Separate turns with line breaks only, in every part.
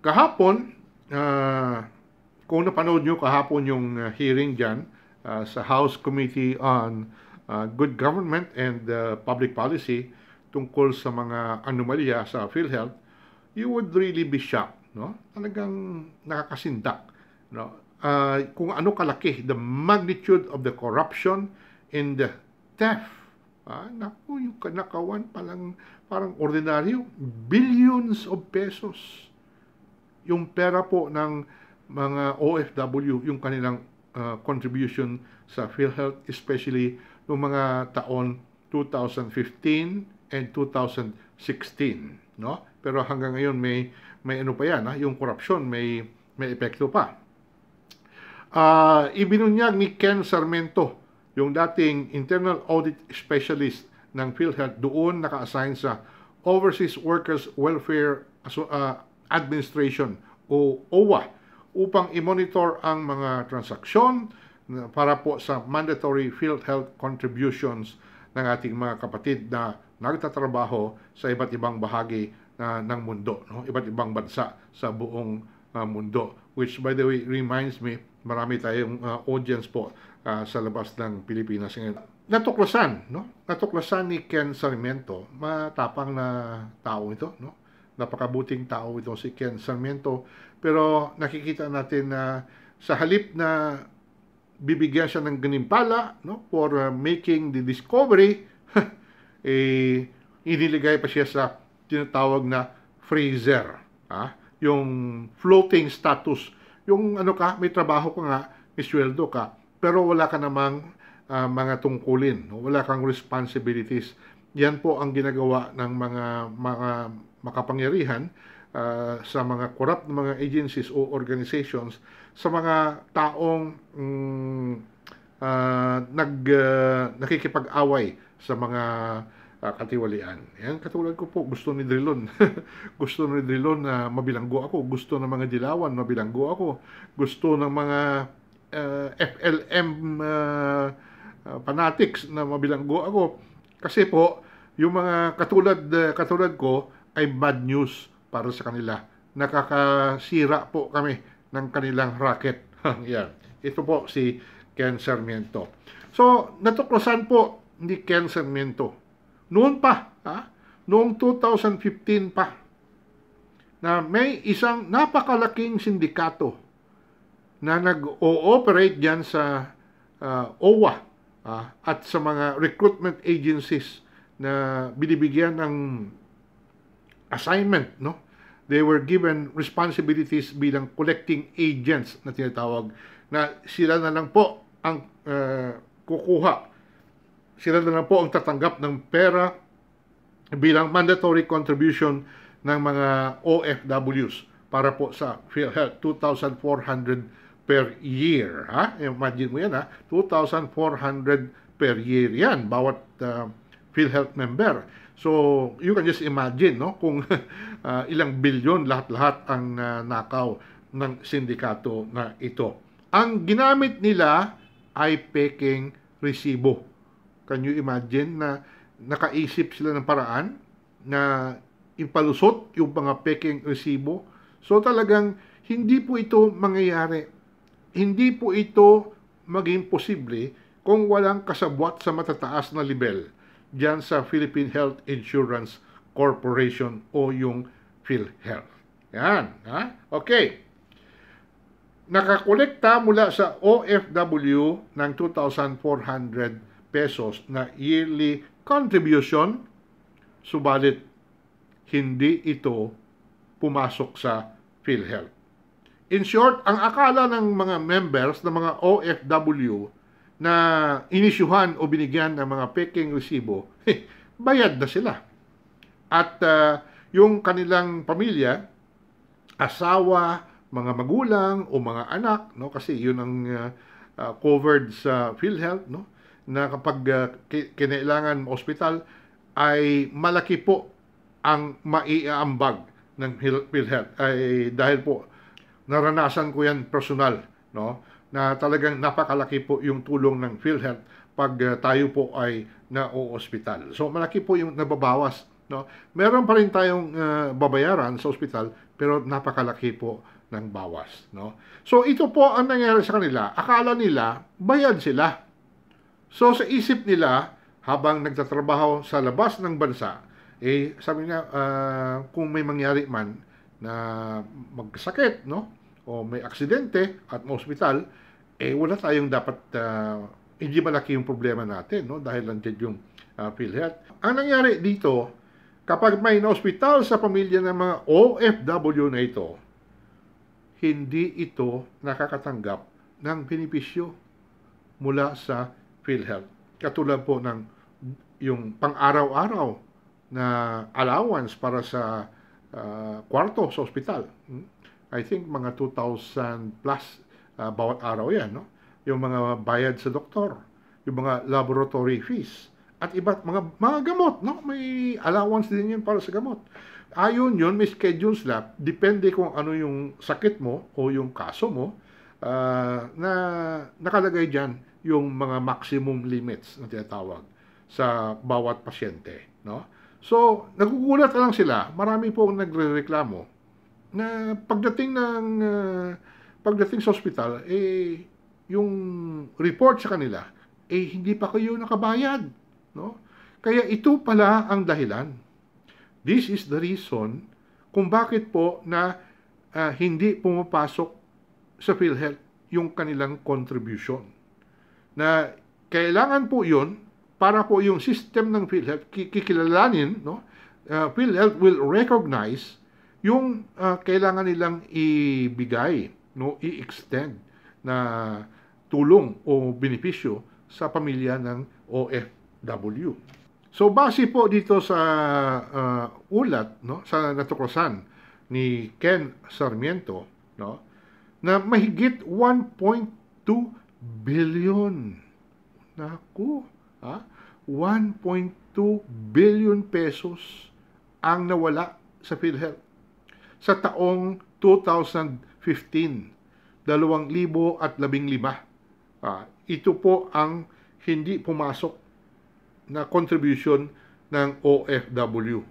Kahapon, kung napanood nyo kahapon yung hearing dyan sa House Committee on Good Government and Public Policy tungkol sa mga anomalya sa PhilHealth, you would really be shocked, no? Talagang nakakasindak, no? Kung ano kalaki, the magnitude of the corruption and the theft. Naku, yung kanakawan parang ordinaryo, billions of pesos yung pera po ng mga OFW, yung kanilang contribution sa PhilHealth, especially noong mga taon 2015 and 2016, no? Pero hanggang ngayon may ano pa yan, yung korupsyon may epekto pa. Ibinunyag ni Ken Sarmento, yung dating Internal Audit Specialist ng PhilHealth, doon naka-assign sa Overseas Workers Welfare Administration o OWA upang i-monitor ang mga transaksyon para po sa mandatory PhilHealth contributions ng ating mga kapatid na nagtatrabaho sa iba't ibang bahagi ng mundo, no? Iba't ibang bansa sa buong mundo. Which, by the way, reminds me, marami tayong audience po sa labas ng Pilipinas ngayon. Natuklasan ni Ken Sarmento, matapang na tao ito, no? Napakabuting tao ito si Ken Sarmento, pero nakikita natin na sa halip na bibigyan siya ng gantimpala, no, for making the discovery, iniligay pa siya sa tinatawag na freezer, yung floating status, yung ano ka, may trabaho ka nga, may sweldo ka, pero wala ka namang mga tungkulin, no? Wala kang responsibilities. Yan po ang ginagawa ng mga makapangyarihan sa mga corrupt na mga agencies o organizations sa mga taong nakikipag-away sa mga katiwalian. Yan, katulad ko po, gusto ni Drilon. Gusto ni Drilon na mabilanggo ako. Gusto ng mga Dilawan, mabilanggo ako. Gusto ng mga FLM fanatics na mabilanggo ako. Kasi po, yung mga katulad ko ay bad news para sa kanila. Nakakasira po kami ng kanilang racket. Yan. Ito po si Ken Sarmento. So, natuklasan po ni Ken Sarmento noon pa, noong 2015 pa, na may isang napakalaking sindikato na nag-ooperate dyan sa OWA at sa mga recruitment agencies na binibigyan ng assignment, no? They were given responsibilities bilang collecting agents na tinatawag, na sila na lang po ang kukuha. Sila na lang po ang tatanggap ng pera bilang mandatory contribution ng mga OFWs para po sa PhilHealth, 2,400 per year. Imagine mo yan, 2,400 per year yan, bawat PhilHealth member. So, you can just imagine, no, kung ilang bilyon lahat-lahat ang nakaw ng sindikato na ito. Ang ginamit nila ay peking resibo. Can you imagine na nakaisip sila ng paraan na ipalusot yung mga peking resibo? So, talagang hindi po ito mangyayari. Hindi po ito maging posible kung walang kasabwat sa matataas na level diyan sa Philippine Health Insurance Corporation o yung PhilHealth. Yan. Okay. Nakakolekta mula sa OFW ng 2,400 pesos na yearly contribution, subalit hindi ito pumasok sa PhilHealth. In short, ang akala ng mga members ng mga OFW na inisyuhan o binigyan ng mga peking resibo, bayad na sila. At yung kanilang pamilya, asawa, mga magulang o mga anak, no, kasi yun ang covered sa PhilHealth, no, na kapag kinailangan ospital ay malaki po ang maiaambag ng PhilHealth, ay dahil po naranasan ko yan personal, no, na talagang napakalaki po yung tulong ng PhilHealth pag tayo po ay na-ospital. So malaki po yung nababawas no? Meron pa rin tayong babayaran sa ospital, pero napakalaki po ng bawas, no? So ito po ang nangyari sa kanila. Akala nila bayad sila. So sa isip nila, habang nagtatrabaho sa labas ng bansa, sabi niya, kung may mangyari man na magkasakit, no? O may aksidente at may ospital, wala tayong dapat, hindi malaki yung problema natin, no? Dahil nandiyan yung PhilHealth. Ang nangyari dito, kapag may na-ospital sa pamilya ng mga OFW na ito, hindi ito nakakatanggap ng benepisyo mula sa PhilHealth. Katulad po ng yung pang-araw-araw na allowance para sa kwarto sa ospital. I think mga 2,000 plus bawat araw yan, no? Yung mga bayad sa doktor, yung mga laboratory fees, at iba't mga gamot, no? May allowance din yan para sa gamot. Ayon yun, may schedule sila, depende kung ano yung sakit mo o yung kaso mo, na nakalagay dyan yung mga maximum limits na tinatawag sa bawat pasyente, no? So, nagugulat lang sila. Marami po nagrereklamo na pagdating sa ospital, yung report sa kanila, hindi pa kayo nakabayad, no? Kaya ito pala ang dahilan. This is the reason kung bakit po na hindi pumapasok sa PhilHealth yung kanilang contribution. Na kailangan po yun para po yung system ng PhilHealth kikilalanin, no? PhilHealth will recognize yung kailangan nilang ibigay, no, i-extend na tulong o benepisyo sa pamilya ng OFW. So base po dito sa ulat, no, sa natuklasan ni Ken Sarmiento, no, na mahigit 1.2 billion. Naku, 1.2 billion pesos ang nawala sa PhilHealth sa taong 2015, 2015. Ito po ang hindi pumasok na contribution ng OFW.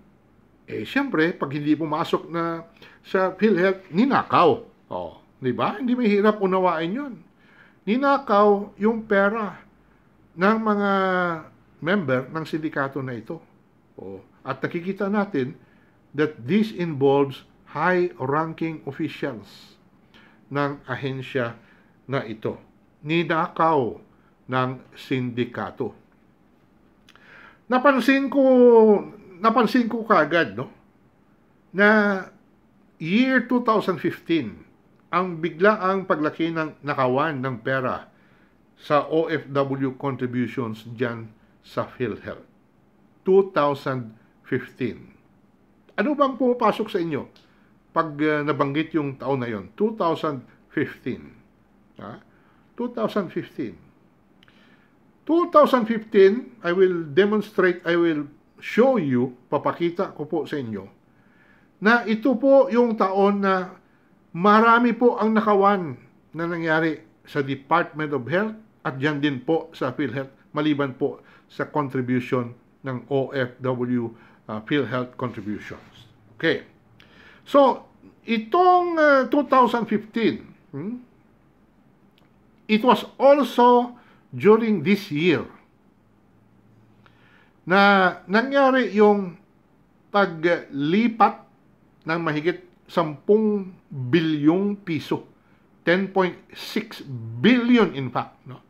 Siyempre, pag hindi pumasok na sa PhilHealth, ninakaw. Di ba? Hindi mahirap unawain yun. Ninakaw yung pera ng mga member ng sindikato na ito. At nakikita natin that this involves high-ranking officials ng ahensya na ito. Ninakaw ng sindikato. Napansin ko kaagad, no, na year 2015, ang biglaang paglaki ng nakawan ng pera sa OFW contributions dyan sa PhilHealth. 2015. Ano bang pumapasok sa inyo pag nabanggit yung taon na yon? 2015. 2015, I will show you, papakita ko po sa inyo, na ito po yung taon na marami po ang nakawan na nangyari sa Department of Health at dyan din po sa PhilHealth, maliban po sa contribution ng OFW PhilHealth contributions. Okay. So, itong 2015, it was also during this year na nangyari yung paglipat ng mahigit 10 bilyong piso. 10.6 billion in fact, no?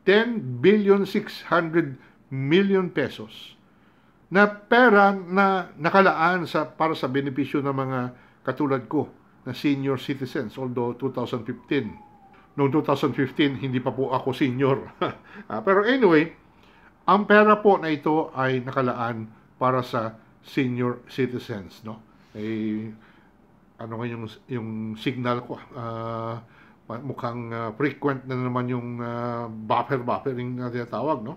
10 billion 600 million pesos na pera na nakalaan para sa benepisyo ng mga katulad ko na senior citizens, although 2015. Noong 2015, hindi pa po ako senior. Pero anyway, ang pera po na ito ay nakalaan para sa senior citizens, no? Ano nga yung signal ko? Mukhang frequent na naman yung buffering na tinatawag, no?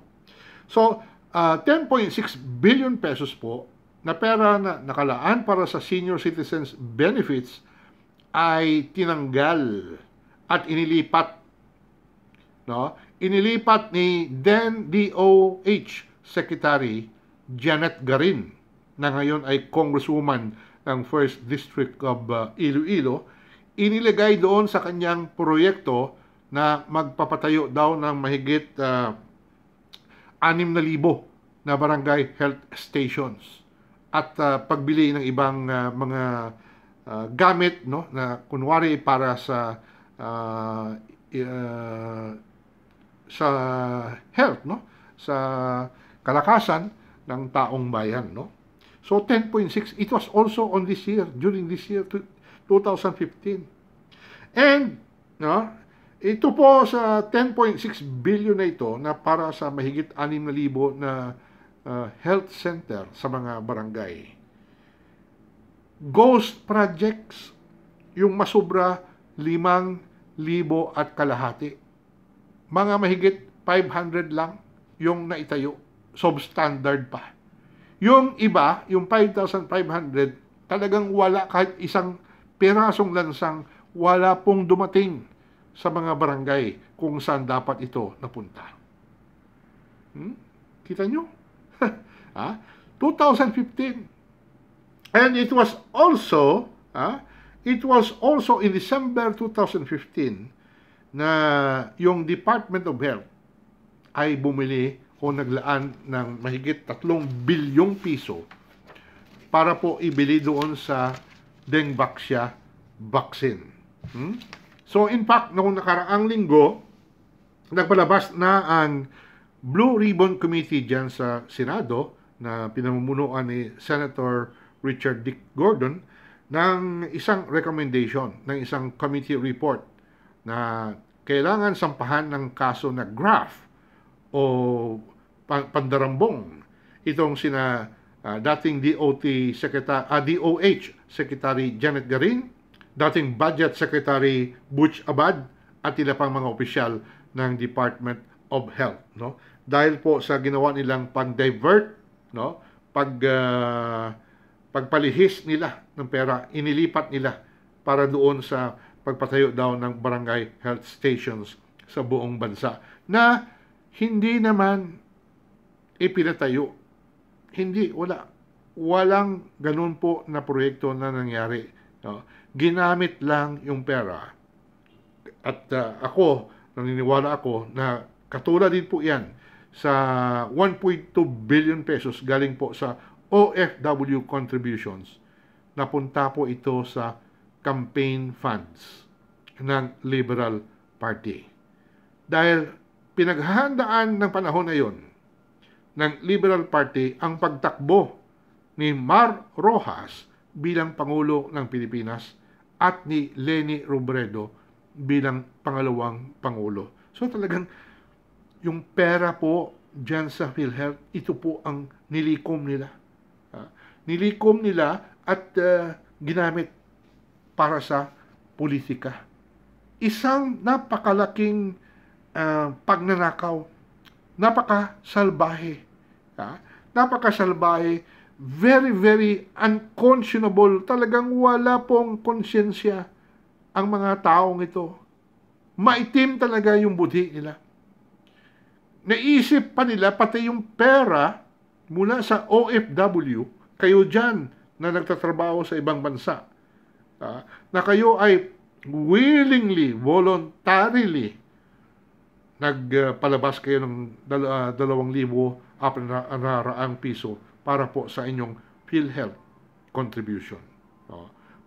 So, 10.6 billion pesos po na pera na nakalaan para sa senior citizens benefits ay tinanggal at inilipat, no? Inilipat ni then DOH Secretary Janet Garin na ngayon ay congresswoman ng 1st District of Iloilo, inilagay doon sa kanyang proyekto na magpapatayo daw ng mahigit 6,000 na barangay health stations at pagbili ng ibang mga gamit, no, na kunwari para sa health, no, sa kalakasan ng taong bayan, no. So 10.6, it was also on this year, during this year 2015. And no, ito po sa 10.6 billion na ito na para sa mahigit 6,000 na health center sa mga barangay. Ghost projects, yung masobra 5,000 at kalahati. Mga mahigit 500 lang yung naitayo, substandard pa. Yung iba, yung 5,500, talagang wala, kahit isang pirasong lansang, wala pong dumating sa mga barangay kung saan dapat ito napunta. Kita nyo? 2015. And it was also in December 2015 na yung Department of Health ay bumili o naglaan ng mahigit 3 bilyong piso para po ibili doon sa Dengvaxia vaccine. So in fact, noong nakaraang linggo, nagpalabas na ang Blue Ribbon Committee dyan sa Senado na pinamumunuan ni Senator Richard Dick Gordon ng isang recommendation, ng isang committee report na kailangan sampahan ng kaso na graft o pandarambong itong dating DOH Secretary Janet Garin, dating Budget Secretary Butch Abad at ilang pang mga opisyal ng Department of Health, no? Dahil po sa ginawa nilang pag-divert, no? Pagpalihis nila ng pera, inilipat nila para doon sa pagpatayo daw ng barangay health stations sa buong bansa na hindi naman ipinatayo. Hindi, walang ganun po na proyekto na nangyari, no? Ginamit lang yung pera. At naniniwala ako na katulad din po yan sa 1.2 billion pesos galing po sa OFW contributions. Napunta po ito sa campaign funds ng Liberal Party. Dahil pinaghahandaan ng panahon na yon ng Liberal Party ang pagtakbo ni Mar Rojas bilang Pangulo ng Pilipinas at ni Leni Robredo bilang pangalawang Pangulo. So talagang yung pera po dyan sa PhilHealth, ito po ang nilikom nila. Nilikom nila at ginamit para sa politika. Isang napakalaking pagnanakaw, napakasalbahe. Napakasalbahe, very, very unconscionable. Talagang wala pong konsyensya ang mga taong ito. Maitim talaga yung budhi nila. Naisip pa nila pati yung pera mula sa OFW, kayo dyan na nagtatrabaho sa ibang bansa, na kayo ay willingly, voluntarily nagpalabas kayo ng 2,000 piso para po sa inyong PhilHealth contribution.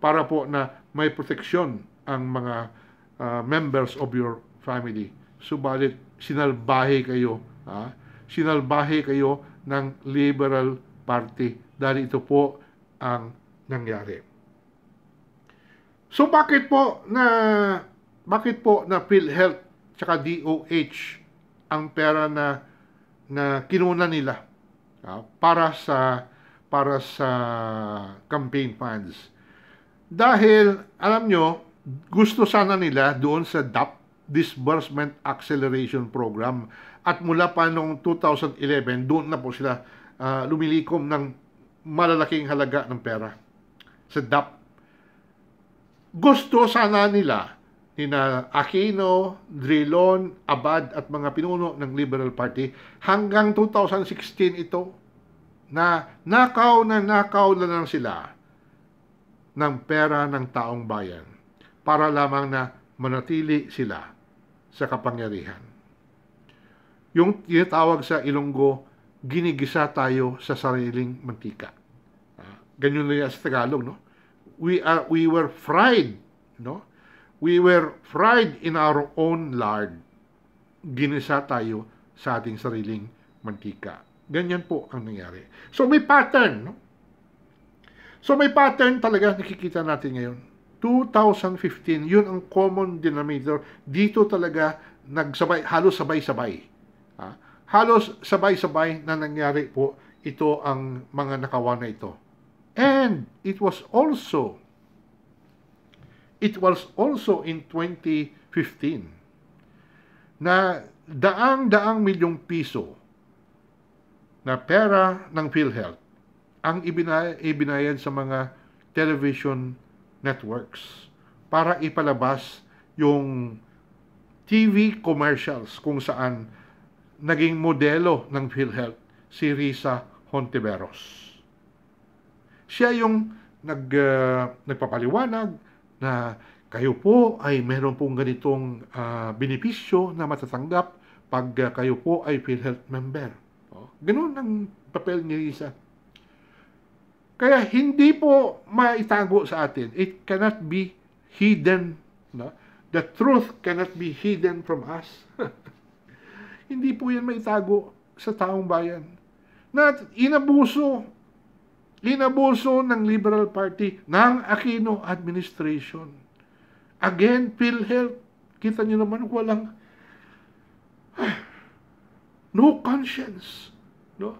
Para po na may proteksyon ang mga members of your family. Subalit, sinalbahe kayo. Sinalbahe kayo ng Liberal Party dahil ito po ang nangyari. So bakit po na PhilHealth tsaka DOH ang pera na kinuna nila para sa campaign funds? Dahil alam nyo, gusto sana nila doon sa DAP, Disbursement Acceleration Program, at mula pa noong 2011 doon na po sila lumilikom ng malalaking halaga ng pera sa DAP. Gusto sana nila nina Aquino, Drilon, Abad at mga pinuno ng Liberal Party hanggang 2016 ito na nakaw na lang sila ng pera ng taong bayan para lamang na manatili sila sa kapangyarihan. Yung tinatawag sa Ilonggo, ginigisa tayo sa sariling mantika. Ganyan na yan sa Tagalog, no? We were fried, no? We were fried in our own lard. Ginisa tayo sa ating sariling mantika. Ganyan po ang nangyari. So may pattern, no? So may pattern talaga nakikita natin ngayon. 2015, yun ang common denominator. Dito talaga halos sabay-sabay. Halos sabay-sabay na nangyari po ito ang mga nakawan na ito. And it was also in 2015 na daang-daang milyong piso na pera ng PhilHealth ang ibinayad sa mga television networks para ipalabas yung TV commercials kung saan naging modelo ng PhilHealth si Risa Hontiveros. Siya yung nagpapaliwanag na kayo po ay meron pong ganitong benepisyo na matatanggap pag kayo po ay PhilHealth member. Ganun ang papel ni Risa. Kaya hindi po maitago sa atin. It cannot be hidden. No? The truth cannot be hidden from us. Hindi po yan maitago sa taong bayan. Na inabuso ng Liberal Party ng Aquino administration. Again, PhilHealth, kita niyo naman walang no conscience. No?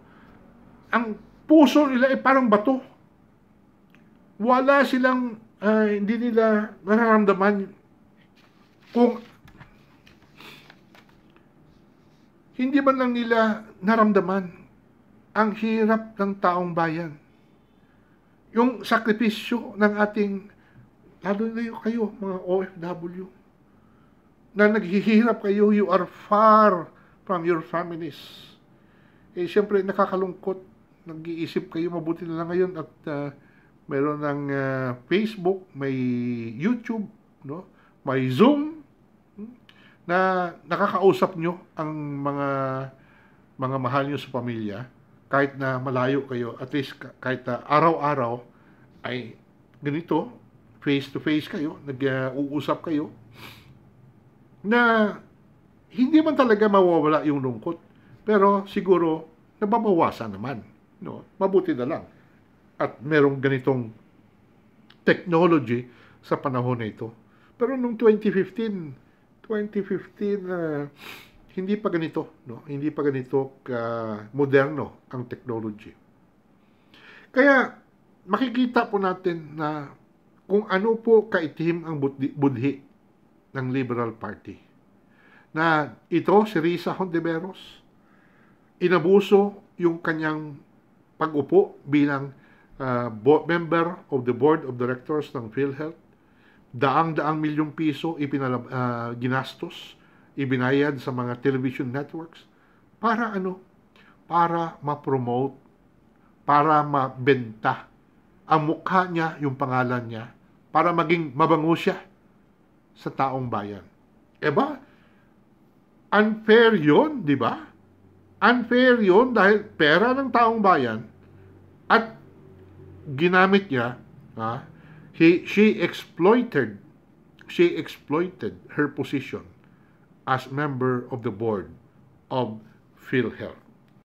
Ang puso nila ay parang bato. Wala silang, hindi nila nararamdaman kung hindi man lang nila naramdaman ang hirap ng taong bayan. Yung sakripisyo ng ating, lalo na kayo, mga OFW, na naghihirap kayo, you are far from your families. Siyempre, nakakalungkot. Nag-iisip kayo, mabuti na lang ngayon at mayroon ng Facebook, may YouTube, no? May Zoom, na nakakausap nyo ang mga mahal nyo sa pamilya, kahit na malayo kayo, at least kahit na araw-araw ay ganito, face-to-face kayo, nag-uusap kayo, na hindi man talaga mawawala yung lungkot, pero siguro nababawasan naman. No? Mabuti na lang. At merong ganitong technology sa panahon na ito. Pero nung 2015, hindi pa ganito, no? Hindi pa ganito moderno ang technology. Kaya makikita po natin na kung ano po kaitim ang budhi ng Liberal Party. Na ito, si Risa Hontiveros, inabuso yung kanyang pag-upo bilang member of the Board of Directors ng PhilHealth. Daang-daang milyong piso ginastos, ibinayad sa mga television networks. Para ano? Para ma-promote, para mabenta ang mukha niya, yung pangalan niya, para maging mabango siya sa taong bayan. Eba, unfair yun, di ba? Unfair yun dahil pera ng taong bayan at ginamit niya, she exploited her position as member of the board of PhilHealth.